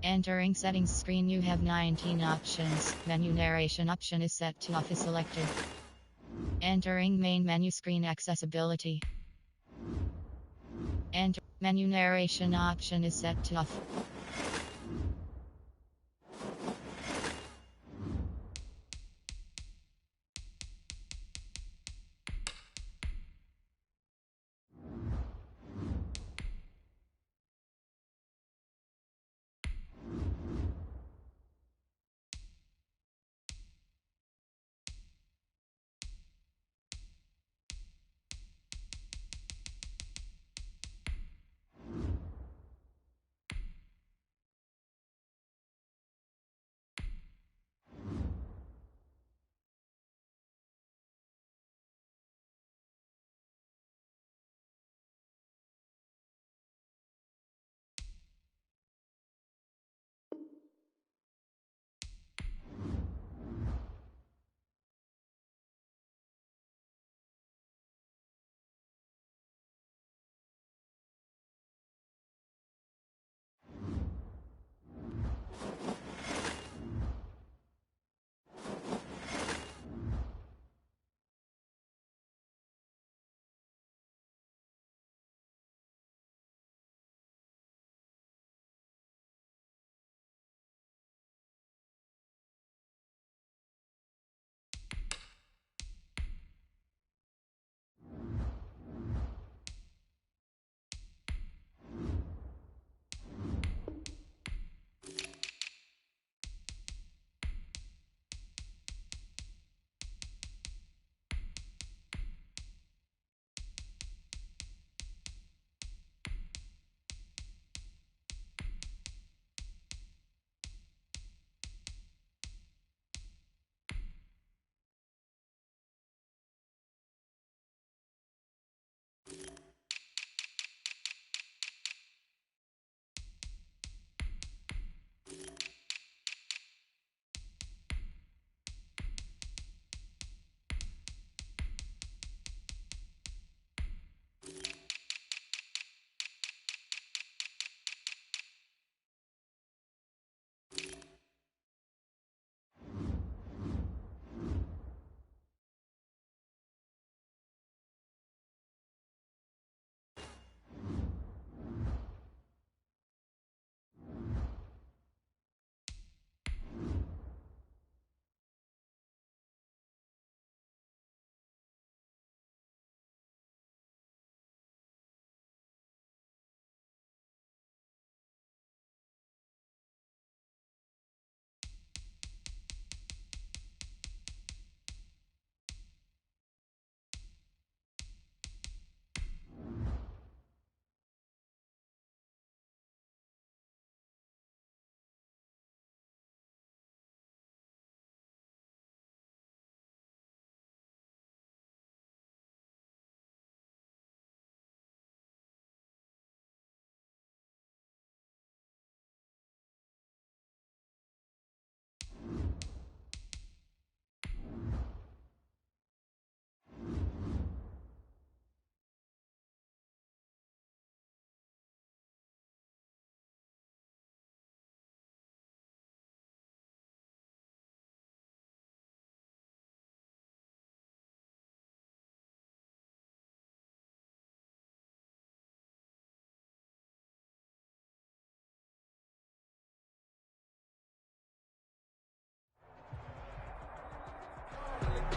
Entering settings screen, you have 19 options. Menu narration option is set to off is selected. Entering main menu screen, accessibility. Enter menu narration option is set to off.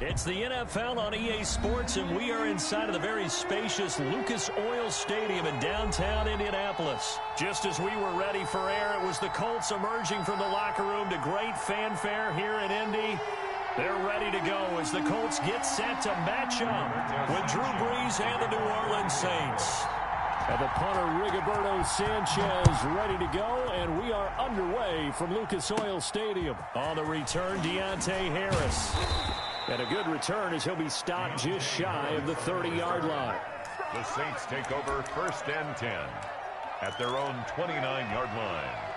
It's the NFL on EA Sports, and we are inside of the very spacious Lucas Oil Stadium in downtown Indianapolis. Just as we were ready for air, it was the Colts emerging from the locker room to great fanfare here in Indy. They're ready to go as the Colts get set to match up with Drew Brees and the New Orleans Saints. And the punter, Rigoberto Sanchez, ready to go, and we are underway from Lucas Oil Stadium. On the return, Deontay Harris. And a good return as he'll be stopped just shy of the 30-yard line. The Saints take over 1st and 10 at their own 29-yard line.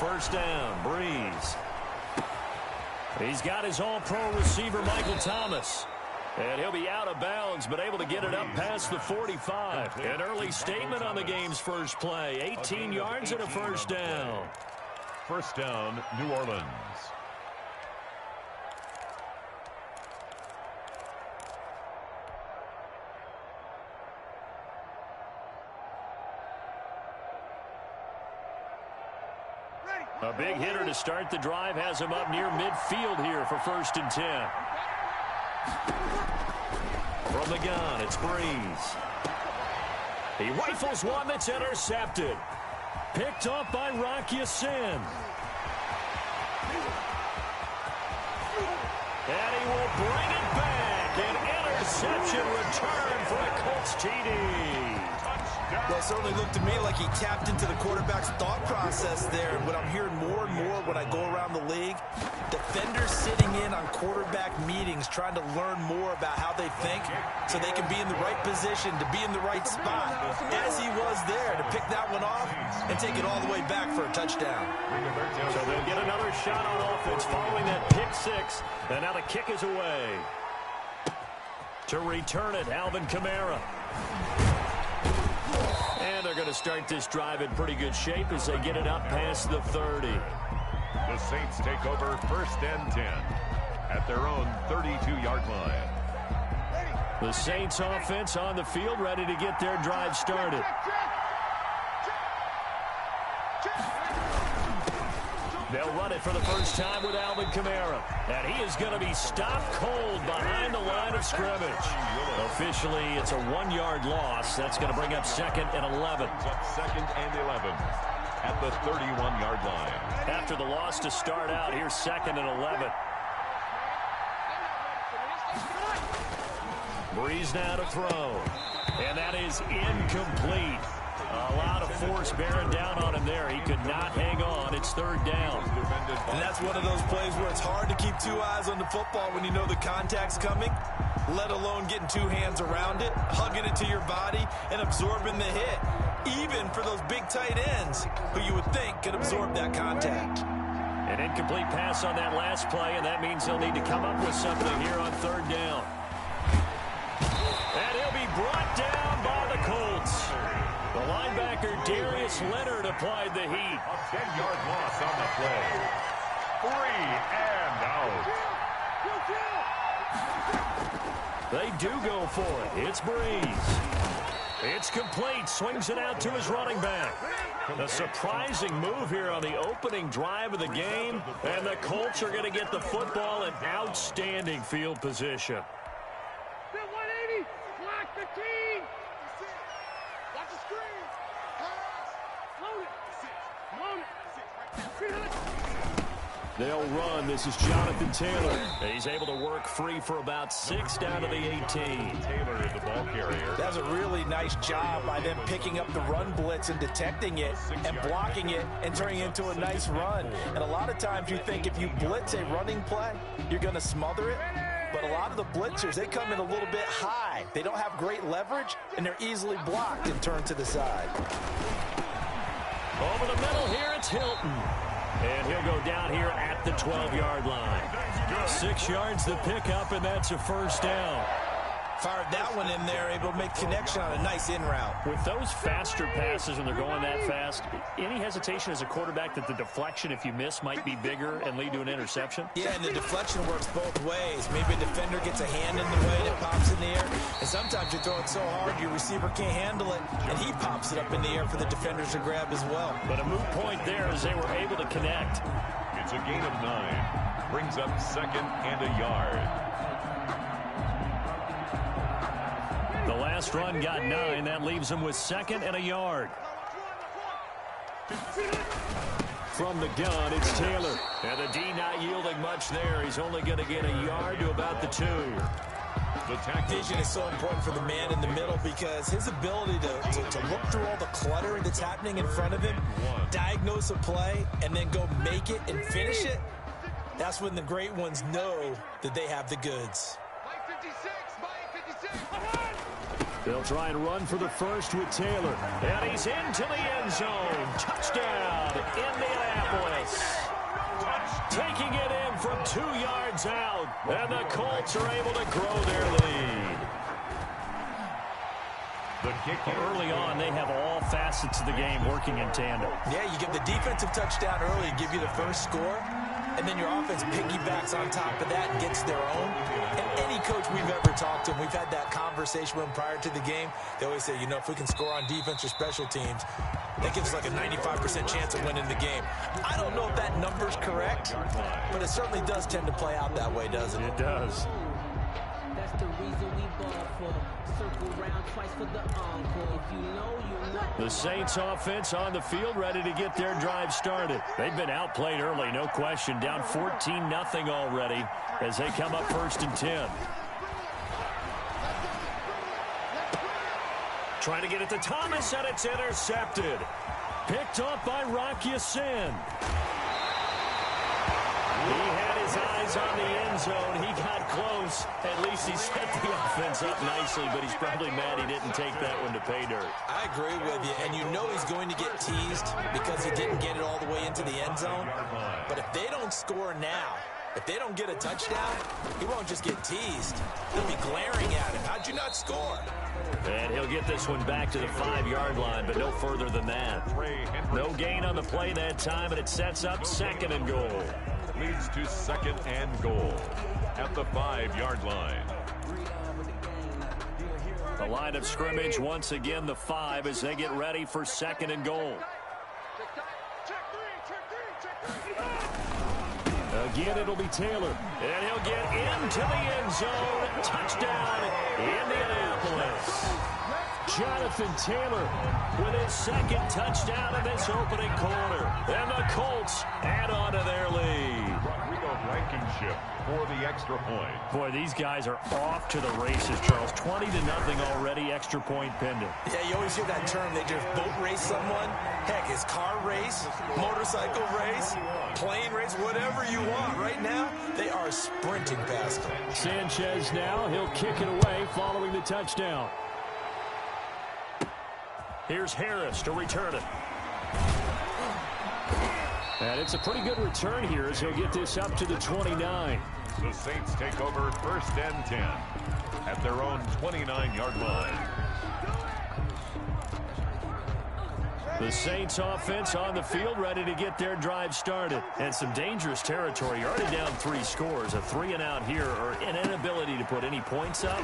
first down. Breeze. He's got his all-pro receiver, Michael Thomas. And he'll be out of bounds, but able to get it up past the 45. An early statement on the game's first play. 18 yards and a first down. First down, New Orleans. A big hitter to start the drive has him up near midfield here for 1st and 10. From the gun, it's Breeze. He rifles one that's intercepted. Picked off by Rock Ya-Sin. And he will bring it back. An interception return for a Colts TD. Well, it certainly looked to me like he tapped into the quarterback's thought process there. But I'm hearing more and more when I go around the league, defenders sitting in on quarterback meetings trying to learn more about how they think so they can be in the right position to be in the right spot, as he was there to pick that one off and take it all the way back for a touchdown. So they'll get another shot on offense following that pick six. And now the kick is away. To return it, Alvin Kamara. And they're going to start this drive in pretty good shape as they get it up past the 30. The Saints take over 1st and 10 at their own 32-yard line. The Saints offense on the field, ready to get their drive started. They'll run it for the first time with Alvin Kamara. And he is going to be stopped cold behind the line of scrimmage. Officially, it's a 1-yard loss. That's going to bring up 2nd and 11. Up 2nd and 11 at the 31-yard line. After the loss to start out, here's 2nd and 11. Breeze now to throw. And that is incomplete. A lot of force bearing down on him there. He could not hang on. It's 3rd down. And that's one of those plays where it's hard to keep two eyes on the football when you know the contact's coming, let alone getting two hands around it, hugging it to your body, and absorbing the hit, even for those big tight ends who you would think could absorb that contact. An incomplete pass on that last play, and that means they'll need to come up with something here on 3rd down. And he'll be brought down by the Colts. The linebacker, Darius Leonard, applied the heat. A 10-yard loss on the play. 3 and out. They do go for it. It's Breeze. It's complete. Swings it out to his running back. A surprising move here on the opening drive of the game. And the Colts are going to get the football in outstanding field position. 180. Block 15. Watch the screen. Load it. Load it. They'll run. This is Jonathan Taylor. He's able to work free for about 6 down to the 18. Taylor is the ball carrier. That was a really nice job by them picking up the run blitz and detecting it and blocking it and turning it into a nice run. And a lot of times you think if you blitz a running play, you're going to smother it. But a lot of the blitzers, they come in a little bit high. They don't have great leverage, and they're easily blocked and turned to the side. Over the middle here, it's Hilton. And he'll go down here at the 12-yard line. 6 yards the pickup, and that's a first down. Fired that one in there, able to make connection on a nice in route. With those faster passes when they're going that fast, any hesitation as a quarterback that the deflection, if you miss, might be bigger and lead to an interception? Yeah, and the deflection works both ways. Maybe a defender gets a hand in the way and it pops in the air. And sometimes you throw it so hard your receiver can't handle it, and he pops it up in the air for the defenders to grab as well. But a moot point there as they were able to connect. It's a gain of 9. Brings up 2nd and a yard. The last run got 9. That leaves him with 2nd and a yard. From the gun, it's Taylor. And the D not yielding much there. He's only going to get a yard to about the 2. The vision is so important for the man in the middle because his ability to look through all the clutter that's happening in front of him, diagnose a play, and then go make it and finish it, that's when the great ones know that they have the goods. They'll try and run for the first with Taylor. And he's into the end zone. Touchdown, Indianapolis. Harris taking it in from 2 yards out, and the Colts are able to grow their lead. Early on, they have all facets of the game working in tandem. Yeah, you give the defensive touchdown early to give you the first score, and then your offense piggybacks on top of that and gets their own. And any coach we've ever talked to, and we've had that conversation with them prior to the game, they always say, you know, if we can score on defense or special teams, that gives us like a 95% chance of winning the game. I don't know if that number's correct, but it certainly does tend to play out that way, doesn't it? It does. That's the reason we ball for. Circle round twice for the encore. If you know, you know. The Saints offense on the field, ready to get their drive started. They've been outplayed early, no question. Down 14-0 already as they come up 1st and 10. Trying to get it to Thomas, and it's intercepted. Picked off by Rock Ya-Sin. He had his eyes on the end zone. He got close. At least he set the offense up nicely, but he's probably mad he didn't take that one to pay dirt. I agree with you, and you know he's going to get teased because he didn't get it all the way into the end zone. But if they don't score now, if they don't get a touchdown, he won't just get teased. He'll be glaring at him. How'd you not score? And he'll get this one back to the 5-yard line, but no further than that. No gain on the play that time, and it sets up 2nd and goal. Leads to 2nd and goal at the 5-yard line. The line of scrimmage, once again, the 5 as they get ready for 2nd and goal. Again, it'll be Taylor. And he'll get into the end zone. Touchdown, Indianapolis. Jonathan Taylor with his 2nd touchdown in this opening quarter. And the Colts add on to their lead. Rodrigo Blankenship for the extra point. Boy, these guys are off to the races, Charles. 20-0 already, extra point pending. Yeah, you always hear that term. They just boat race someone. Heck, it's car race, motorcycle race, plane race, whatever you want. Right now, they are sprinting past them. Sanchez now. He'll kick it away following the touchdown. Here's Harris to return it. And it's a pretty good return here as he'll get this up to the 29. The Saints take over 1st and 10 at their own 29-yard line. The Saints offense on the field, ready to get their drive started. And some dangerous territory. You're already down 3 scores. A 3-and-out here, or an inability to put any points up.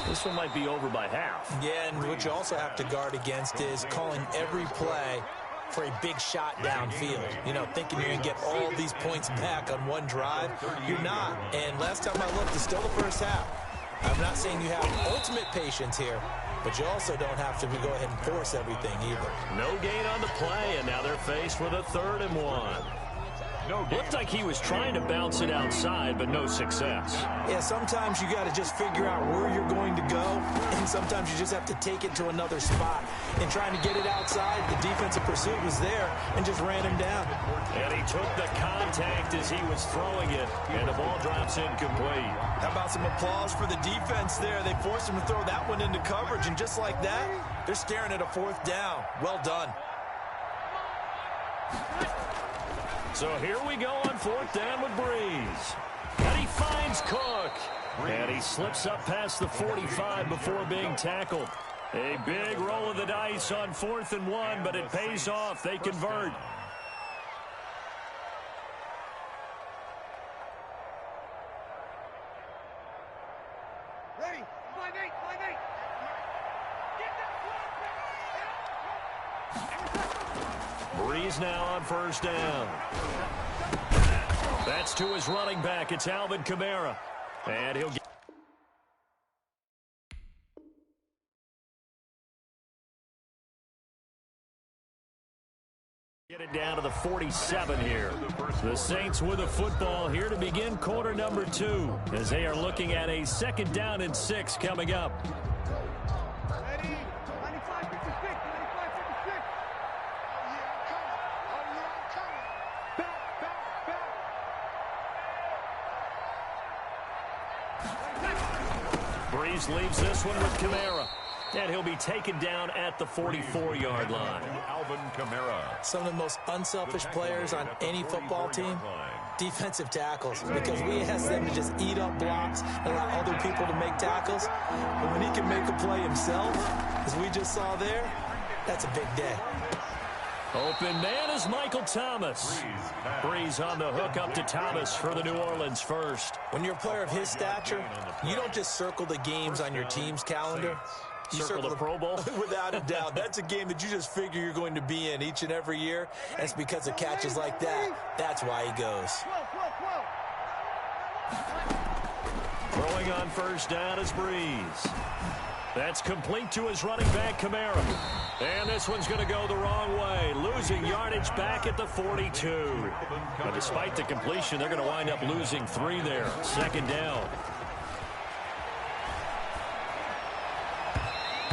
This one might be over by half. Yeah, and what you also have to guard against is calling every play for a big shot downfield. You know, thinking you're going to get all these points back on one drive. You're not. And last time I looked, it's still the first half. I'm not saying you have ultimate patience here, but you also don't have to go ahead and force everything either. No gain on the play, and now they're faced with a 3rd and 1. Looked like he was trying to bounce it outside, but no success. Yeah, sometimes you got to just figure out where you're going to go, and sometimes you just have to take it to another spot. And trying to get it outside, the defensive pursuit was there and just ran him down. And he took the contact as he was throwing it, and the ball drops incomplete. How about some applause for the defense there? They forced him to throw that one into coverage, and just like that, they're staring at a 4th down. Well done. So here we go on 4th down with Breeze. And he finds Cook. And he slips up past the 45 before being tackled. A big roll of the dice on 4th and 1, but it pays off. They convert. Ready? 5-8, 5-8. Get that Breeze now on 1st down. That's to his running back. It's Alvin Kamara. And he'll get it down to the 47 here. The Saints with the football here to begin quarter number 2 as they are looking at a 2nd down and 6 coming up. Ready? 95, 56, 95, 56. Breeze leaves this one with Kamara. And he'll be taken down at the 44-yard line. Alvin Kamara. Some of the most unselfish players on any football team, defensive tackles, because we ask them to just eat up blocks and allow other people to make tackles. But when he can make a play himself, as we just saw there, that's a big day. Open man is Michael Thomas. Breeze on the hook up to Thomas for the New Orleans first. When you're a player of his stature, you don't just circle the games on your team's calendar. You circle the Pro Bowl? Without a doubt. That's a game that you just figure you're going to be in each and every year. And it's because of catches like that. That's why he goes. Throwing on first down is Breeze. That's complete to his running back, Kamara. And this one's going to go the wrong way. Losing yardage back at the 42. But despite the completion, they're going to wind up losing 3 there. Second down.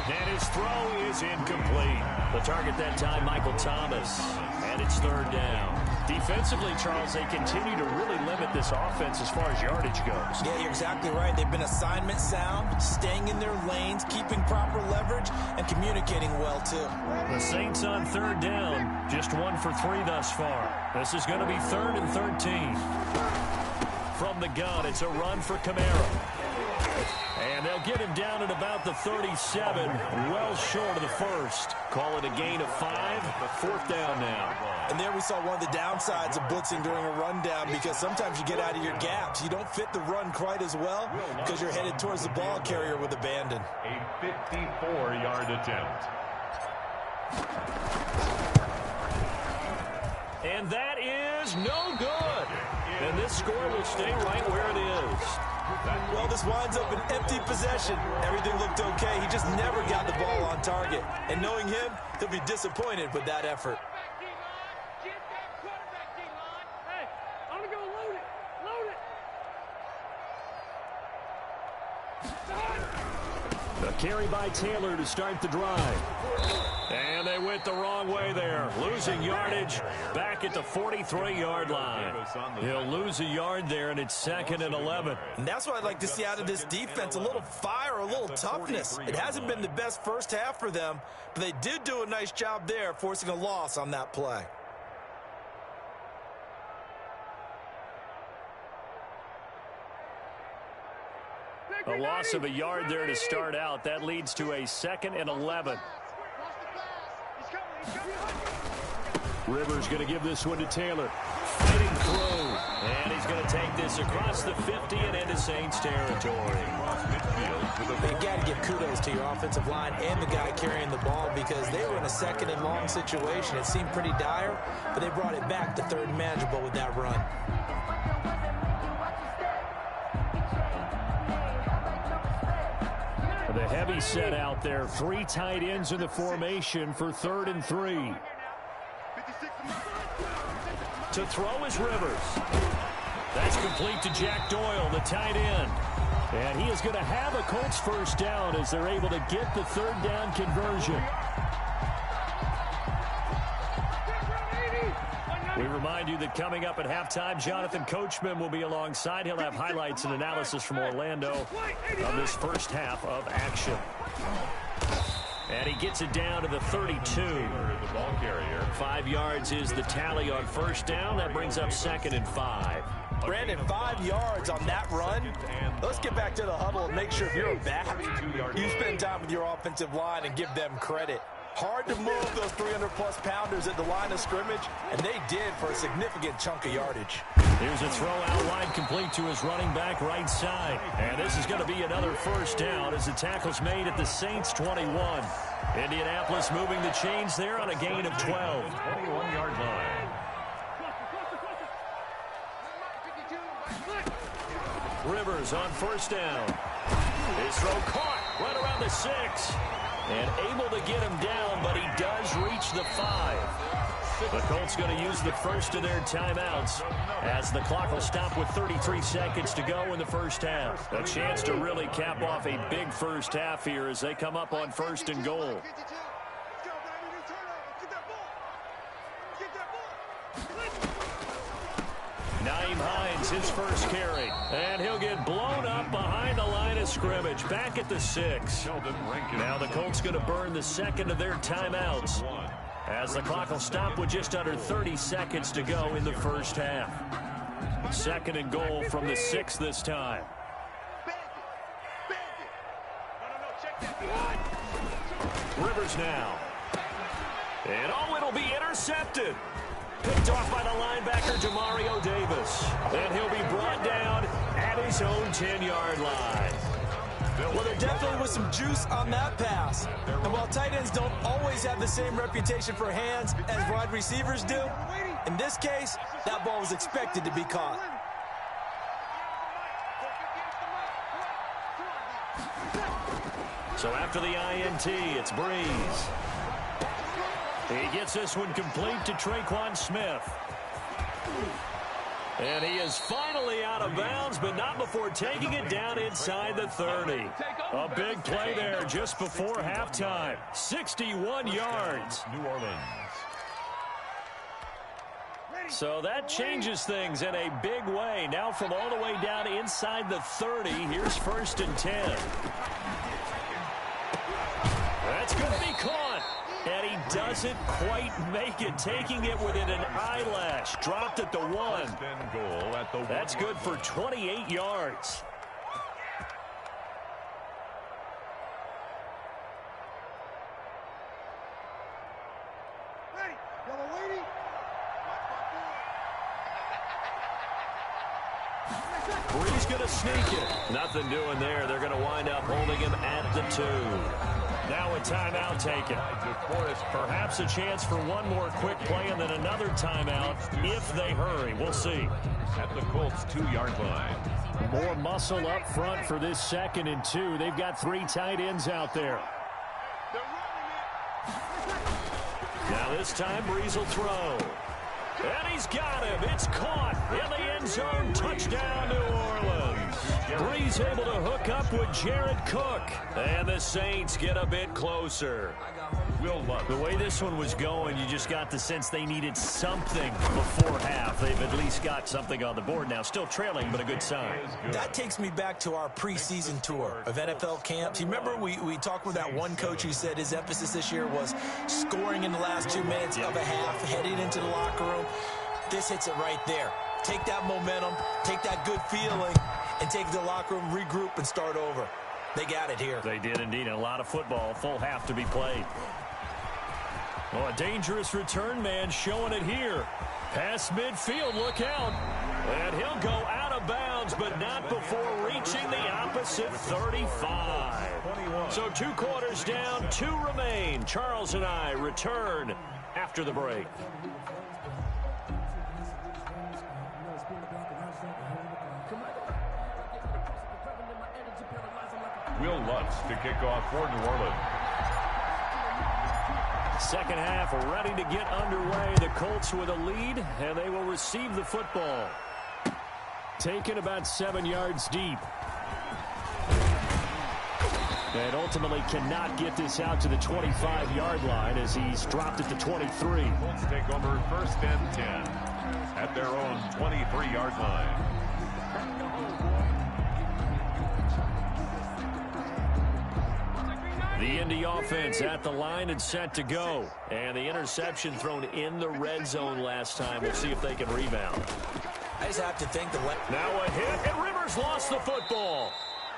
And his throw is incomplete. The target that time, Michael Thomas. And it's third down. Defensively, Charles, they continue to really limit this offense as far as yardage goes. Yeah, you're exactly right. They've been assignment sound, staying in their lanes, keeping proper leverage, and communicating well, too. The Saints on third down, just 1 for 3 thus far. This is going to be 3rd and 13. From the gun, it's a run for Kamara. And they'll get him down at about the 37, well short of the first. Call it a gain of 5, 4th down now. And there we saw one of the downsides of blitzing during a rundown, because sometimes you get out of your gaps. You don't fit the run quite as well because you're headed towards the ball carrier with abandon. A 54-yard attempt. And that is no good. And this score will stay right where it is. Well, this winds up an empty possession. Everything looked okay. He just never got the ball on target. And knowing him, he'll be disappointed with that effort. The carry by Taylor to start the drive. And they went the wrong way there. Losing yardage back at the 43-yard line. He'll lose a yard there, and it's 2nd and 11. And that's what I'd like to see out of this defense, a little fire, a little toughness. It hasn't been the best first half for them, but they did do a nice job there, forcing a loss on that play. A loss of a yard there to start out. That leads to a 2nd and 11. Rivers going to give this one to Taylor. Fighting through. And he's going to take this across the 50 and into Saints territory. You got to give kudos to your offensive line and the guy carrying the ball, because they were in a 2nd and long situation. It seemed pretty dire, but they brought it back to 3rd and manageable with that run. The heavy set out there. 3 tight ends in the formation for 3rd and 3. To throw is Rivers. That's complete to Jack Doyle, the tight end. And he is going to have a Colts first down as they're able to get the 3rd down conversion. We remind you that coming up at halftime, Jonathan Coachman will be alongside. He'll have highlights and analysis from Orlando of this first half of action. And he gets it down to the 32. 5 yards is the tally on first down. That brings up 2nd and 5. Brandon, 5 yards on that run. Let's get back to the huddle and make sure if you're a back, you spend time with your offensive line and give them credit. Hard to move those 300-plus pounders at the line of scrimmage, and they did for a significant chunk of yardage. Here's a throw out wide, complete to his running back right side. And this is going to be another first down as the tackle's made at the Saints 21. Indianapolis moving the chains there on a gain of 12. 21-yard line. Rivers on first down. His throw caught right around the 6. And able to get him down, but he does reach the 5. The Colts going to use the first of their timeouts as the clock will stop with 33 seconds to go in the first half. A chance to really cap off a big first half here as they come up on 1st and goal. Nyheim Hines, his first carry. And he'll get blown up behind the line of scrimmage, back at the 6. Now the Colts going to burn the second of their timeouts, as the clock will stop with just under 30 seconds to go in the first half. Second and goal from the 6 this time. Rivers now. And it'll be intercepted. Picked off by the linebacker, Demario Davis. And he'll be brought down at his own 10-yard line. Well, there definitely was some juice on that pass. And while tight ends don't always have the same reputation for hands as wide receivers do, in this case, that ball was expected to be caught. So after the INT, it's Breeze. He gets this one complete to Traquan Smith. And he is finally out of bounds, but not before taking it down inside the 30. A big play there just before halftime. 61 yards. New Orleans. So that changes things in a big way. Now from all the way down inside the 30, here's 1st and 10. That's going to be caught. And he doesn't quite make it, taking it within an eyelash. Dropped at the 1. That's good for 28 yards. Breeze going to sneak it. Nothing doing there. They're going to wind up holding him at the 2. Now a timeout taken. Perhaps a chance for one more quick play and then another timeout if they hurry. We'll see. At the Colts 2-yard line. More muscle up front for this 2nd and 2. They've got 3 tight ends out there. Now this time Breeze will throw. And he's got him. It's caught in the end zone. Touchdown, New Orleans. Breeze able to hook up with Jared Cook. And the Saints get a bit closer. The way this one was going, you just got the sense they needed something before half. They've at least got something on the board now. Still trailing, but a good sign. That takes me back to our preseason tour of NFL camps. You remember we talked with that one coach who said his emphasis this year was scoring in the last 2 minutes of a half, heading into the locker room. This hits it right there. Take that momentum, take that good feeling, and take it to the locker room, regroup, and start over. They got it here. They did indeed. And a lot of football, full half to be played. Oh, a dangerous return man showing it here. Past midfield, look out. And he'll go out of bounds, but not before reaching the opposite 35. So 2 quarters down, 2 remain. Charles and I return after the break. Will Lutz to kick off for New Orleans. Second half ready to get underway. The Colts with a lead, and they will receive the football. Taken about 7 yards deep. And ultimately cannot get this out to the 25-yard line as he's dropped at the 23. Colts take over 1st and 10 at their own 23-yard line. The Indy offense at the line and set to go. And the interception thrown in the red zone last time. We'll see if they can rebound. I just have to think now a hit, and Rivers lost the football.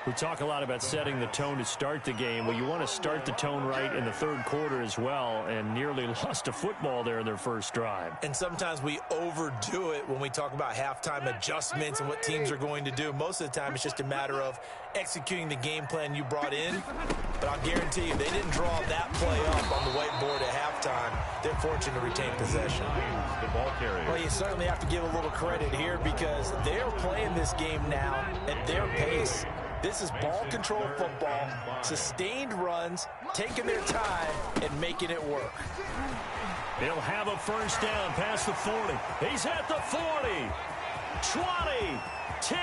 We talk a lot about setting the tone to start the game. Well, you want to start the tone right in the 3rd quarter as well, and nearly lost a football there in their first drive. And sometimes we overdo it when we talk about halftime adjustments and what teams are going to do. Most of the time, it's just a matter of executing the game plan you brought in. But I'll guarantee you, they didn't draw that play up on the whiteboard at halftime. They're fortunate to retain possession. The ball carrier. Well, you certainly have to give a little credit here because they're playing this game now at their pace. This is ball control football, sustained runs, taking their time, and making it work. He'll have a first down past the 40. He's at the 40. 20, 10,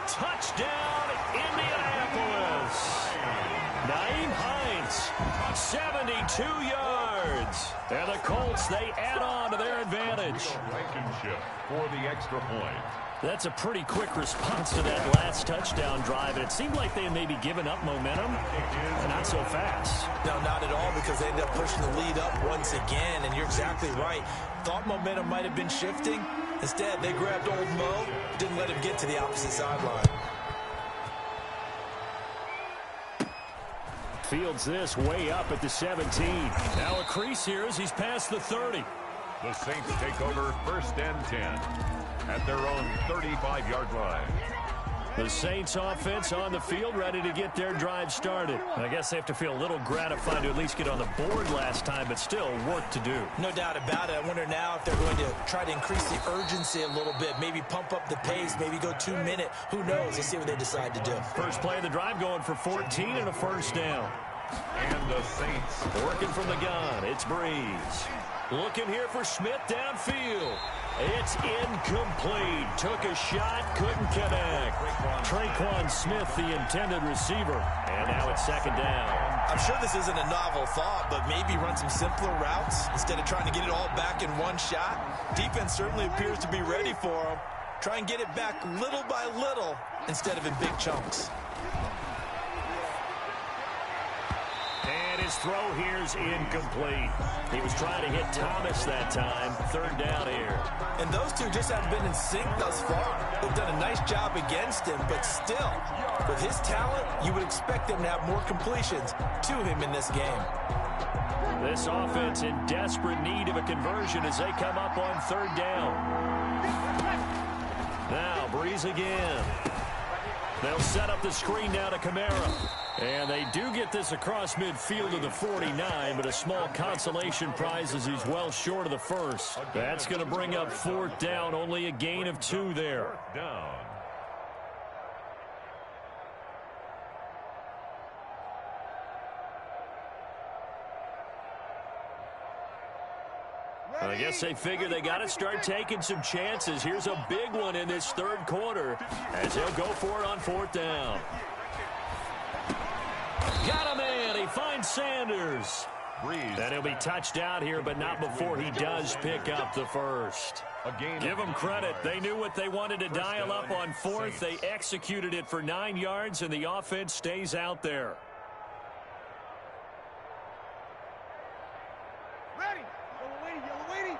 touchdown, Indianapolis. Naeem Hines, 72 yards. And the Colts, they add on to their advantage. Blankenship for the extra point. That's a pretty quick response to that last touchdown drive. And it seemed like they had maybe given up momentum. Not so fast. No, not at all, because they ended up pushing the lead up once again. And you're exactly right. Thought momentum might have been shifting. Instead, they grabbed old Mo, didn't let him get to the opposite sideline. Fields this way up at the 17. Now a crease here as he's past the 30. The Saints take over 1st and 10 at their own 35-yard line. The Saints offense on the field, ready to get their drive started. I guess they have to feel a little gratified to at least get on the board last time, but still work to do. No doubt about it. I wonder now if they're going to try to increase the urgency a little bit, maybe pump up the pace, maybe go 2-minute. Who knows? Let's see what they decide to do. First play of the drive going for 14 and a first down. And the Saints working from the gun. It's Breeze. Looking here for Smith downfield. It's incomplete. Took a shot, couldn't connect. Traquan Smith, the intended receiver. And now it's second down. I'm sure this isn't a novel thought, but maybe run some simpler routes instead of trying to get it all back in one shot. Defense certainly appears to be ready for them. Try and get it back little by little instead of in big chunks. And his throw here's incomplete. He was trying to hit Thomas that time. Third down here. And those two just haven't been in sync thus far. They've done a nice job against him, but still, with his talent, you would expect them to have more completions to him in this game. This offense in desperate need of a conversion as they come up on third down. Now, Breeze again. They'll set up the screen now to Kamara. And they do get this across midfield to the 49, but a small consolation prize as he's well short of the first. That's going to bring up fourth down, only a gain of 2 there. down. I guess they figure they got to start taking some chances. Here's a big one in this third quarter as he'll go for it on fourth down. Got a man. He finds Sanders. Breeze. And he'll be touched out here, but not before he does pick up the first. Give them credit. They knew what they wanted to dial up on fourth. They executed it for 9 yards, and the offense stays out there. Ready. Yellow waiting.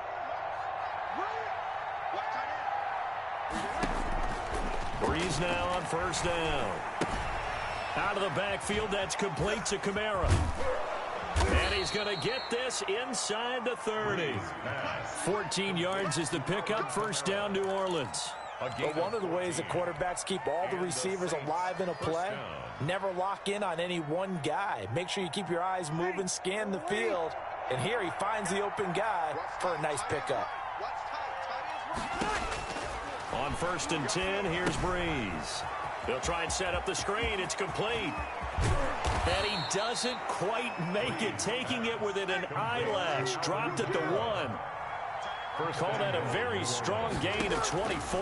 Breeze now on first down. Out of the backfield, that's complete to Kamara. And he's going to get this inside the 30. 14 yards is the pickup. First down, New Orleans. But one of the ways the quarterbacks keep all the receivers alive in a play, never lock in on any one guy. Make sure you keep your eyes moving, scan the field. And here he finds the open guy for a nice pickup. On first and 10, here's Breeze. They'll try and set up the screen. It's complete. And he doesn't quite make it, taking it within an eyelash. Dropped at the 1. Call that a very strong gain of 24.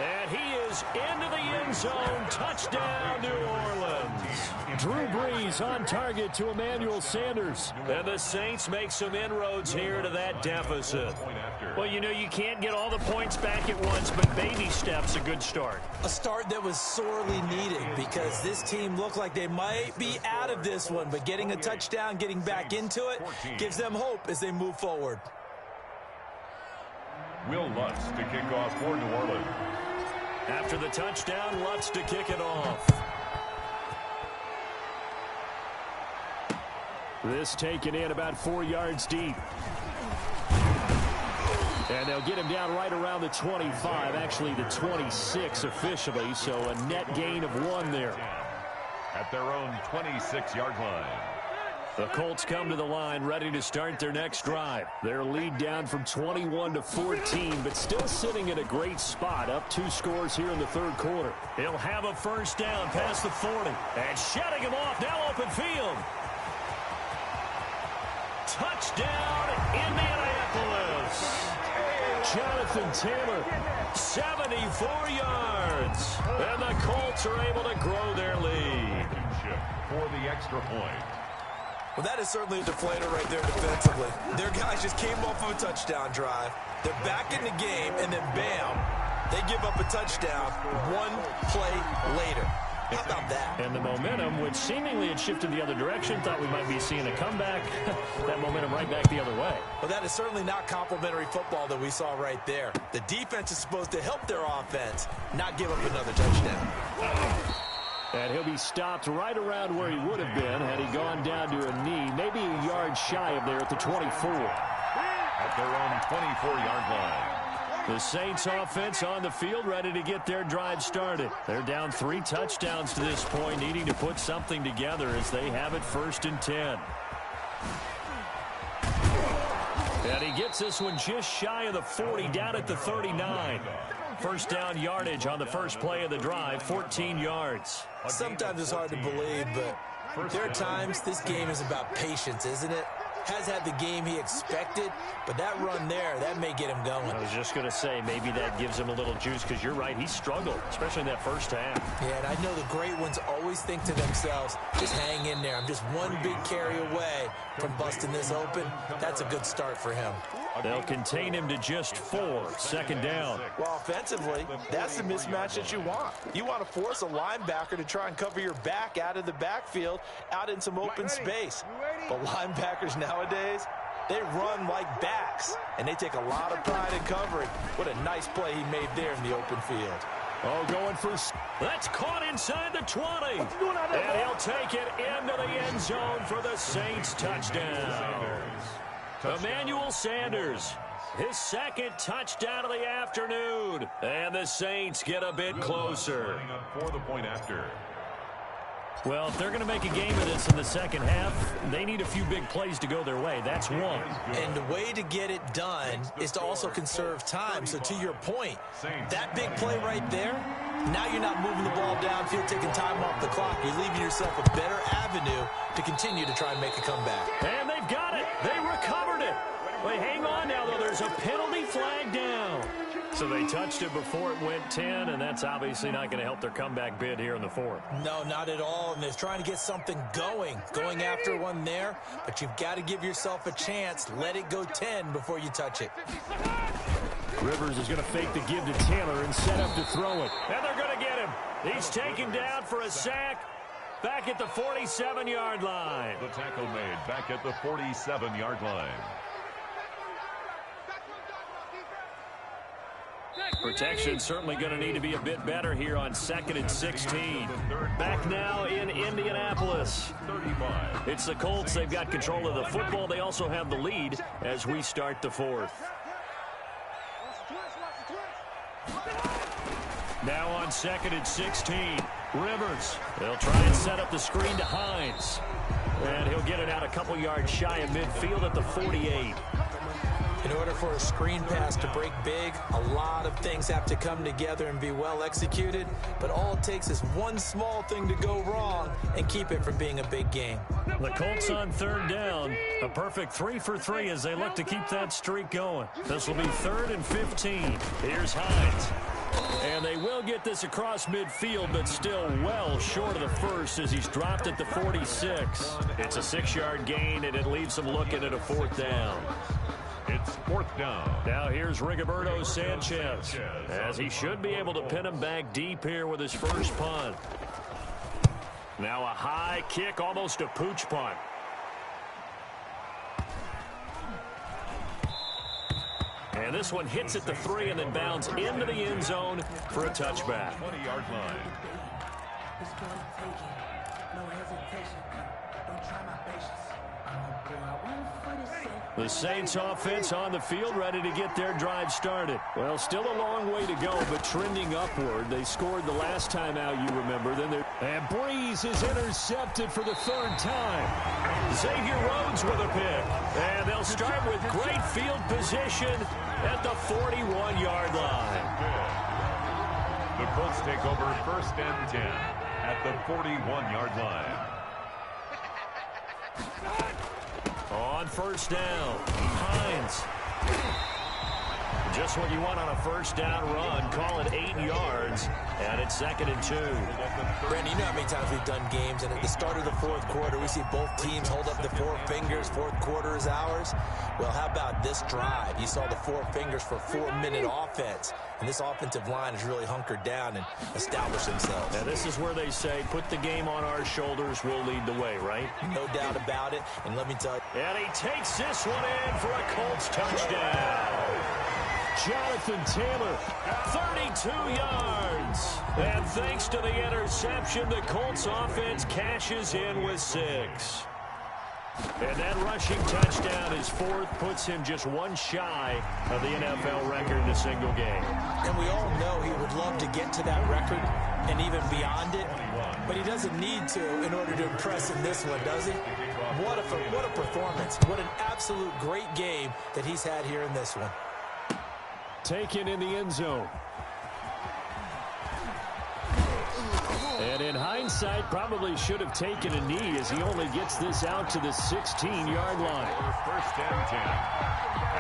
And he is into the end zone. Touchdown, New Orleans. Drew Brees on target to Emmanuel Sanders. And the Saints make some inroads here to that deficit. Well, you know, you can't get all the points back at once, but baby steps a good start. A start that was sorely needed because this team looked like they might be out of this one, but getting a touchdown, getting back into it, gives them hope as they move forward. Will Lutz to kick off for New Orleans. After the touchdown, Lutz to kick it off. This taken in about 4 yards deep. And they'll get him down right around the 25, actually the 26 officially, so a net gain of 1 there. At their own 26-yard line. The Colts come to the line ready to start their next drive. Their lead down from 21 to 14, but still sitting at a great spot, up 2 scores here in the third quarter. He'll have a first down past the 40. And shutting him off, now open field. Touchdown, Indianapolis. Jonathan Taylor, 74 yards. And the Colts are able to grow their lead. For the extra point. Well, that is certainly a deflator right there defensively. Their guys just came off of a touchdown drive. They're back in the game, and then bam, they give up a touchdown one play later. How about that? And the momentum, which seemingly had shifted the other direction, thought we might be seeing a comeback. That momentum right back the other way. Well, that is certainly not complimentary football that we saw right there. The defense is supposed to help their offense, not give up another touchdown. And he'll be stopped right around where he would have been had he gone down to a knee, maybe a yard shy of there at the 24. At their own 24-yard line. The Saints offense on the field, ready to get their drive started. They're down 3 touchdowns to this point, needing to put something together as they have it 1st and 10. And he gets this one just shy of the 40, down at the 39. First down yardage on the first play of the drive, 14 yards. Sometimes it's hard to believe, but there are times this game is about patience, isn't it? Has had the game he expected, but that run there, that may get him going. I was just going to say, maybe that gives him a little juice, because you're right, he struggled, especially in that first half. Yeah, and I know the great ones always think to themselves, just hang in there. I'm just one big carry away from busting this open. That's a good start for him. They'll contain him to just 4, 2nd down. Well, offensively, that's the mismatch that you want. You want to force a linebacker to try and cover your back out of the backfield, out in some open space. But linebackers nowadays, they run like backs, and they take a lot of pride in covering. What a nice play he made there in the open field. Oh, going for... That's caught inside the 20. And he'll take it into the end zone for the Saints touchdown. Emmanuel Sanders, his 2nd touchdown of the afternoon. And the Saints get a bit closer. For the point after. Well, if they're going to make a game of this in the second half, they need a few big plays to go their way. That's one. And the way to get it done is to also conserve time. So to your point, that big play right there, now you're not moving the ball downfield, taking time off the clock. You're leaving yourself a better avenue to continue to try and make a comeback. And they've got it. They recovered it. Wait, hang on now, though. There's a penalty flag down. So they touched it before it went 10, and that's obviously not going to help their comeback bid here in the 4th. No, not at all, and they're trying to get something going after one there, but you've got to give yourself a chance. Let it go 10 before you touch it. Rivers is going to fake the give to Taylor and set up to throw it. And they're going to get him. He's taken down for a sack back at the 47-yard line. The tackle made back at the 47-yard line. Protection certainly going to need to be a bit better here on 2nd and 16. Back now in Indianapolis. It's the Colts. They've got control of the football. They also have the lead as we start the 4th. Now on 2nd and 16. Rivers. They'll try and set up the screen to Hines. And he'll get it out a couple yards shy of midfield at the 48. In order for a screen pass to break big, a lot of things have to come together and be well executed, but all it takes is one small thing to go wrong and keep it from being a big game. The Colts on 3rd down. A perfect 3 for 3 as they look to keep that streak going. This will be 3rd and 15. Here's Hines. And they will get this across midfield, but still well short of the first as he's dropped at the 46. It's a 6-yard gain, and it leaves them looking at a 4th down. It's 4th down. Now here's Rigoberto Sanchez, as he should be able to pin him back deep here with his first punt. Now a high kick, almost a pooch punt. And this one hits at the 3 and then bounds into the end zone for a touchback. 20-yard line. The Saints offense on the field, ready to get their drive started. Well, still a long way to go, but trending upward. They scored the last time out, you remember. And Breeze is intercepted for the 3rd time. Xavier Rhodes with a pick. And they'll start with great field position at the 41-yard line. The Colts take over 1st and 10 at the 41-yard line. On 1st down, Hines. Just what you want on a first down run. Call it 8 yards, and it's 2nd and 2. Brandon, you know how many times we've done games, and at the start of the fourth quarter, we see both teams hold up the 4 fingers. Fourth quarter is ours. Well, how about this drive? You saw the 4 fingers for 4-minute offense, and this offensive line has really hunkered down and established themselves. Now, this is where they say, put the game on our shoulders, we'll lead the way, right? No doubt about it, and let me tell you. And he takes this one in for a Colts touchdown. Jonathan Taylor, 32 yards. And thanks to the interception, the Colts offense cashes in with 6. And that rushing touchdown, his 4th, puts him just 1 shy of the NFL record in a single game. And we all know he would love to get to that record and even beyond it, but he doesn't need to in order to impress in this one, does he? What a performance. What an absolute great game that he's had here in this one. Taken in the end zone. And in hindsight, probably should have taken a knee as he only gets this out to the 16-yard line. First and 10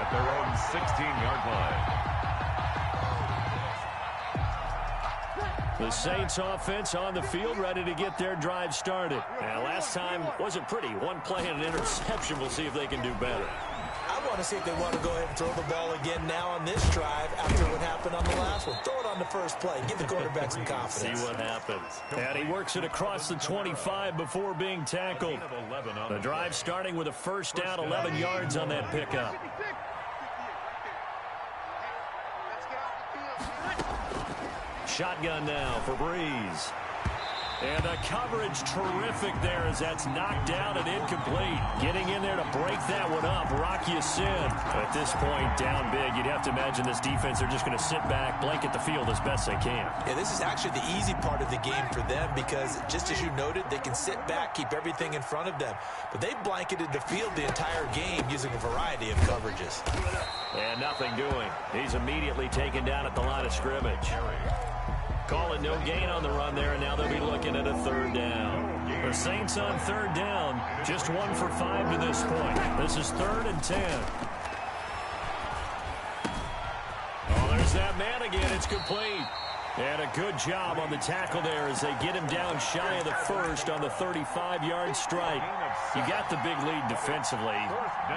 at their own 16-yard line. The Saints offense on the field, ready to get their drive started. Now, last time wasn't pretty. 1 play and an interception. We'll see if they can do better. I want to see if they want to go ahead and throw the ball again now on this drive after what happened on the last one. Throw it on the first play. Give the quarterback some confidence. See what happens. And he works it across the 25 before being tackled. The drive starting with a first down, 11 yards on that pickup. Shotgun now for Breeze. And the coverage terrific there as that's knocked down and incomplete. Getting in there to break that one up, Rock Ya-Sin. At this point, down big. You'd have to imagine this defense, they're just going to sit back, blanket the field as best they can. Yeah, this is actually the easy part of the game for them because, just as you noted, they can sit back, keep everything in front of them. But they blanketed the field the entire game using a variety of coverages. And nothing doing. He's immediately taken down at the line of scrimmage. Call it no gain on the run there, and now they'll be looking at a 3rd down. The Saints on 3rd down, just 1 for 5 to this point. This is 3rd and 10. Oh, there's that man again. It's complete. And a good job on the tackle there as they get him down shy of the first on the 35-yard strike. You got the big lead defensively.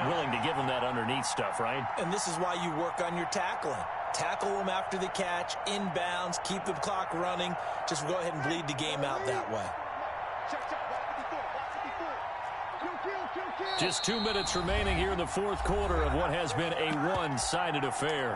Willing to give him that underneath stuff, right? And this is why you work on your tackling. Tackle them after the catch, inbounds, keep the clock running. Just go ahead and bleed the game out that way. Just 2 minutes remaining here in the fourth quarter of what has been a one-sided affair.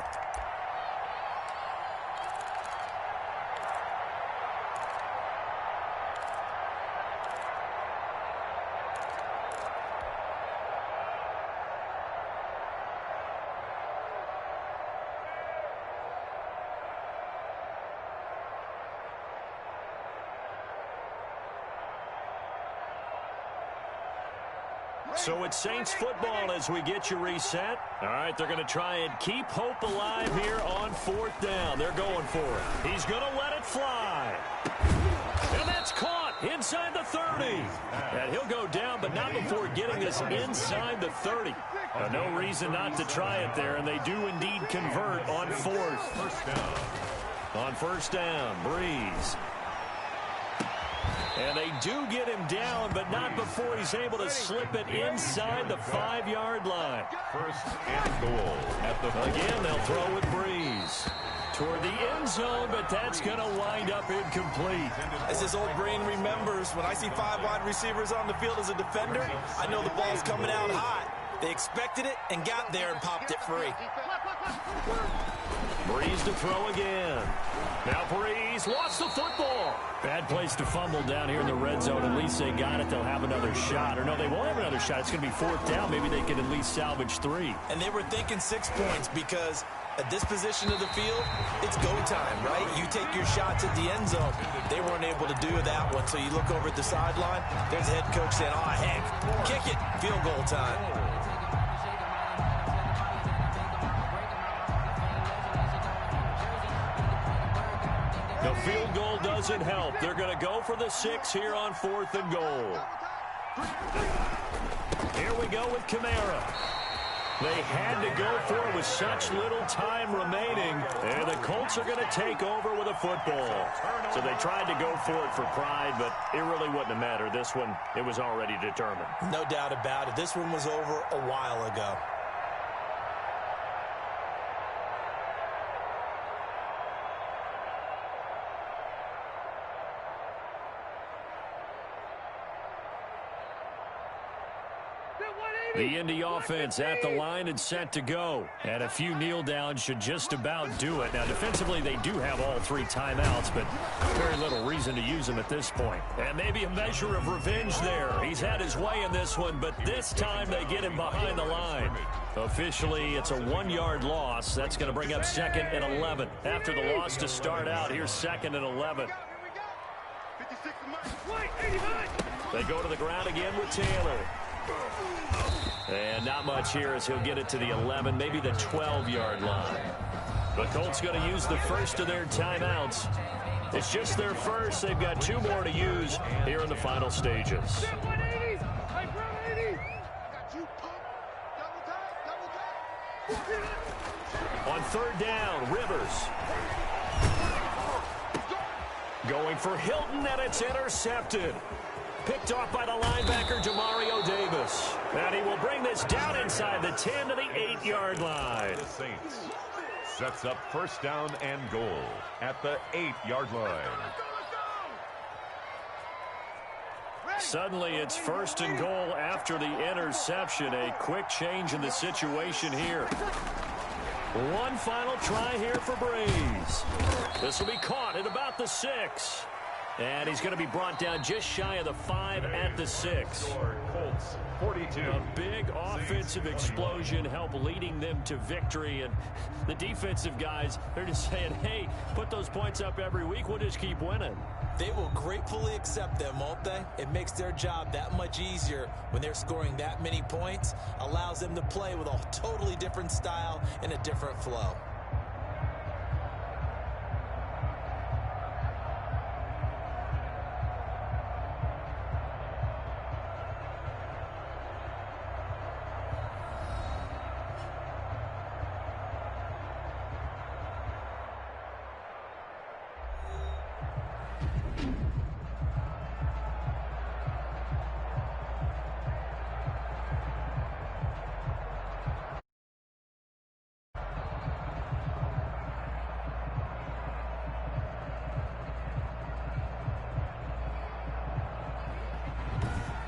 So it's Saints football as we get you reset. All right, they're going to try and keep hope alive here on 4th down. They're going for it. He's going to let it fly. And that's caught inside the 30. And he'll go down, but not before getting this inside the 30. No reason not to try it there, and they do indeed convert on 4th. On first down, Breeze. And they do get him down, but not before he's able to slip it inside the 5-yard line. First and goal at the Again, they'll throw with Breeze toward the end zone, but that's going to wind up incomplete. As his old brain remembers, when I see 5 wide receivers on the field as a defender, I know the ball's coming out hot. They expected it and got there and popped it free. Breeze to throw again. Now Breeze lost the football. Bad place to fumble down here in the red zone. At least they got it. They'll have another shot. Or no, they won't have another shot. It's going to be 4th down. Maybe they can at least salvage 3. And they were thinking 6 points because at this position of the field, it's go time, right? You take your shots at the end zone. They weren't able to do that one. So you look over at the sideline. There's the head coach saying, oh, heck, kick it. Field goal time. The field goal doesn't help. They're going to go for the 6 here on 4th and goal. Here we go with Kamara. They had to go for it with such little time remaining, and the Colts are going to take over with a football. So they tried to go for it for pride, but it really wouldn't have mattered. This one, it was already determined. No doubt about it. This one was over a while ago. The Indy offense at the line and set to go. And a few kneel downs should just about do it. Now, defensively, they do have all 3 timeouts, but very little reason to use them at this point. And maybe a measure of revenge there. He's had his way in this one, but this time they get him behind the line. Officially, it's a 1-yard loss. That's going to bring up 2nd and 11. After the loss to start out, here's 2nd and 11. They go to the ground again with Taylor. And not much here as he'll get it to the 11, maybe the 12-yard line. The Colts going to use the first of their timeouts. It's just their first. They've got 2 more to use here in the final stages. On 3rd down, Rivers. Going for Hilton, and it's intercepted. Picked off by the linebacker, Demario Davis. And he will bring this down inside the 10 to the 8-yard line. The Saints sets up 1st down and goal at the 8-yard line. Suddenly it's 1st and goal after the interception. A quick change in the situation here. One final try here for Breeze. This will be caught at about the 6. And he's going to be brought down just shy of the 5 at the 6. Colts 42. A big offensive explosion helped leading them to victory. And the defensive guys, they're just saying, hey, put those points up every week. We'll just keep winning. They will gratefully accept them, won't they? It makes their job that much easier when they're scoring that many points. Allows them to play with a totally different style and a different flow.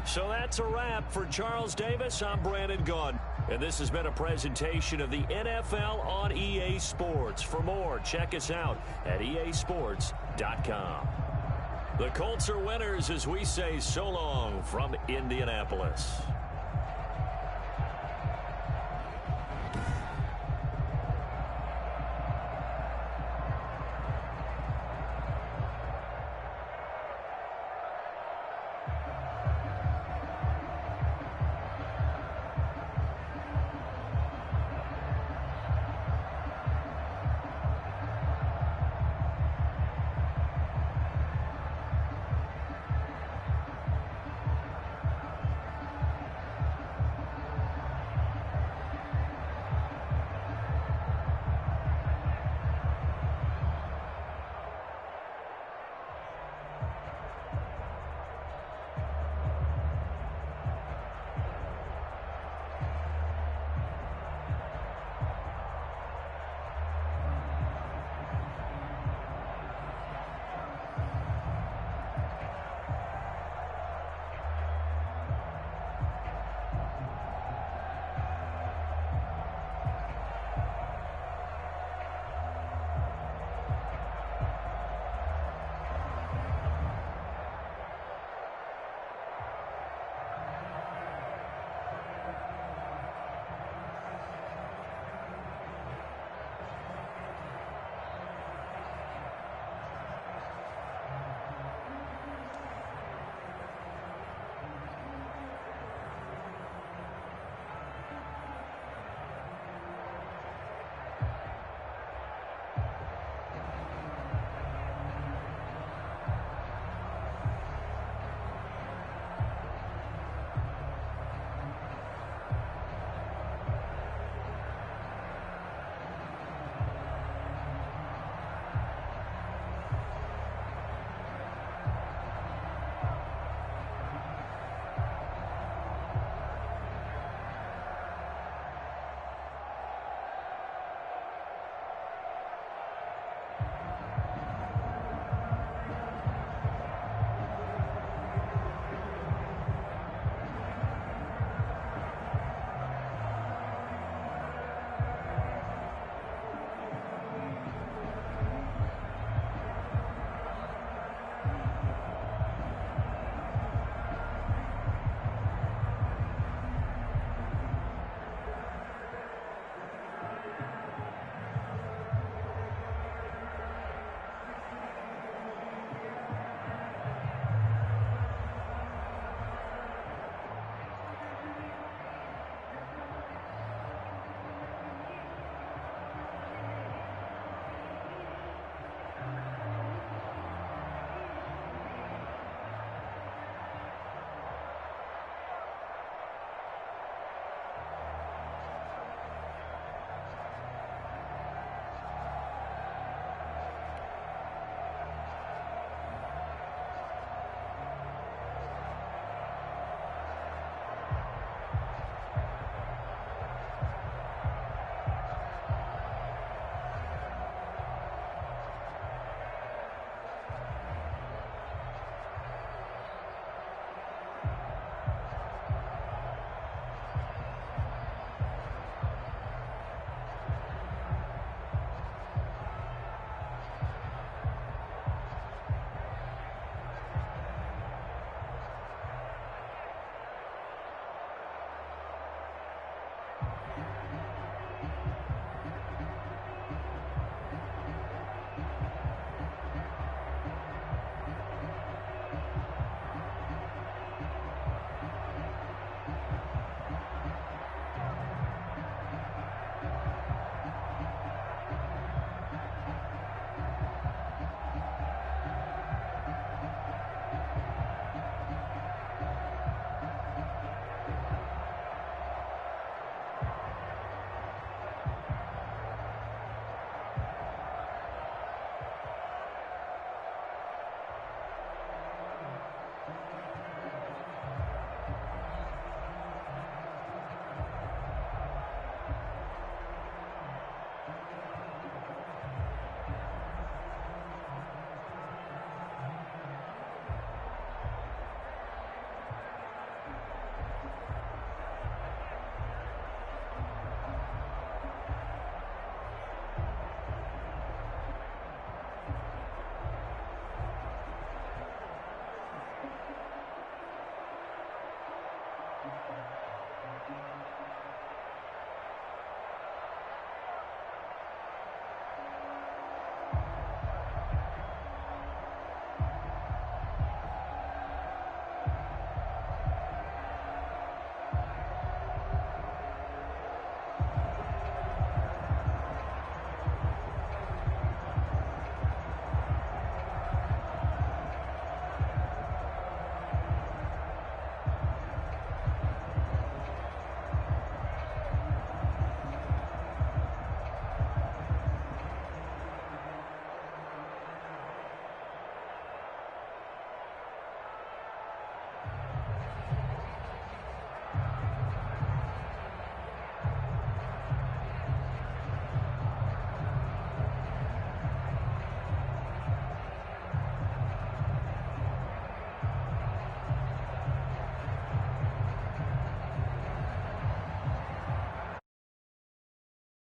So that's a wrap for Charles Davis. I'm Brandon Gunn. And this has been a presentation of the NFL on EA Sports. For more, check us out at easports.com. The Colts are winners as we say so long from Indianapolis.